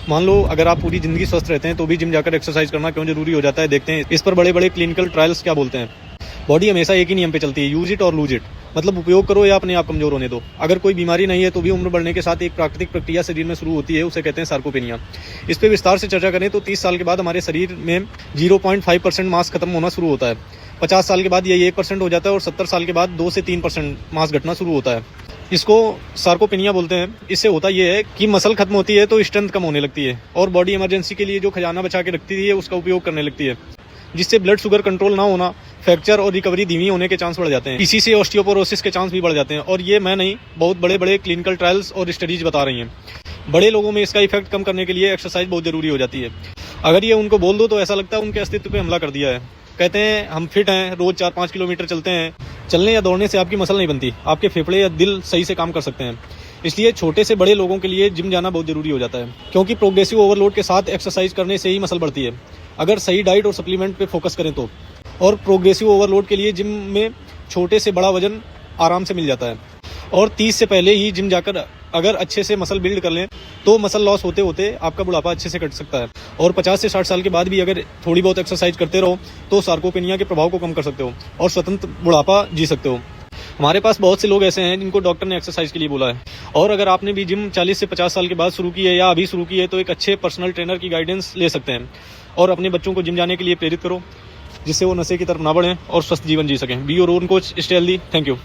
मान लो अगर आप पूरी ज़िंदगी स्वस्थ रहते हैं तो भी जिम जाकर एक्सरसाइज करना क्यों ज़रूरी हो जाता है, देखते हैं इस पर बड़े बड़े क्लिनिकल ट्रायल्स क्या बोलते हैं। बॉडी हमेशा एक ही नियम पे चलती है, यूज इट और लूज इट, मतलब उपयोग करो या अपने आप कमजोर होने दो। अगर कोई बीमारी नहीं है तो भी उम्र बढ़ने के साथ एक प्राकृतिक प्रक्रिया शरीर में शुरू होती है, उसे कहते हैं सार्कोपेनिया। इस पर विस्तार से चर्चा करें तो 30 साल के बाद हमारे शरीर में 0.5% मांस खत्म होना शुरू होता है। 50 साल के बाद यही 1% हो जाता है और 70 साल के बाद 2 से 3% मांस घटना शुरू होता है। इसको सार्कोपेनिया बोलते हैं। इससे होता यह है कि मसल खत्म होती है तो स्ट्रेंथ कम होने लगती है और बॉडी इमरजेंसी के लिए जो खजाना बचा के रखती है उसका उपयोग करने लगती है, जिससे ब्लड शुगर कंट्रोल ना होना, फ्रैक्चर और रिकवरी धीमी होने के चांस बढ़ जाते हैं। इसी से ऑस्टियोपोरोसिस के चांस भी बढ़ जाते हैं और ये मैं नहीं, बहुत बड़े बड़े क्लिनिकल ट्रायल्स और स्टडीज बता रही हैं। बड़े लोगों में इसका इफेक्ट कम करने के लिए एक्सरसाइज बहुत जरूरी हो जाती है। अगर ये उनको बोल दो तो ऐसा लगता है उनके अस्तित्व पे हमला कर दिया है। कहते हैं हम फिट हैं, रोज 4-5 किलोमीटर चलते हैं। चलने या दौड़ने से आपकी मसल नहीं बनती, आपके फेफड़े या दिल सही से काम कर सकते हैं। इसलिए छोटे से बड़े लोगों के लिए जिम जाना बहुत जरूरी हो जाता है, क्योंकि प्रोग्रेसिव ओवरलोड के साथ एक्सरसाइज करने से ही मसल बढ़ती है, अगर सही डाइट और सप्लीमेंट पे फोकस करें तो। और प्रोग्रेसिव ओवरलोड के लिए जिम में छोटे से बड़ा वजन आराम से मिल जाता है और 30 से पहले ही जिम जाकर अगर अच्छे से मसल बिल्ड कर लें तो मसल लॉस होते होते आपका बुढ़ापा अच्छे से कट सकता है। और 50 से 60 साल के बाद भी अगर थोड़ी बहुत एक्सरसाइज करते रहो तो सार्कोपेनिया के प्रभाव को कम कर सकते हो और स्वतंत्र बुढ़ापा जी सकते हो। हमारे पास बहुत से लोग ऐसे हैं जिनको डॉक्टर ने एक्सरसाइज के लिए बोला है। और अगर आपने भी जिम 40 से 50 साल के बाद शुरू की है या अभी शुरू की है तो एक अच्छे पर्सनल ट्रेनर की गाइडेंस ले सकते हैं और अपने बच्चों को जिम जाने के लिए प्रेरित करो, जिससे वो नशे की तरफ ना बढ़ें और स्वस्थ जीवन जी सकें। Be your own coach, stay healthy. Thank you.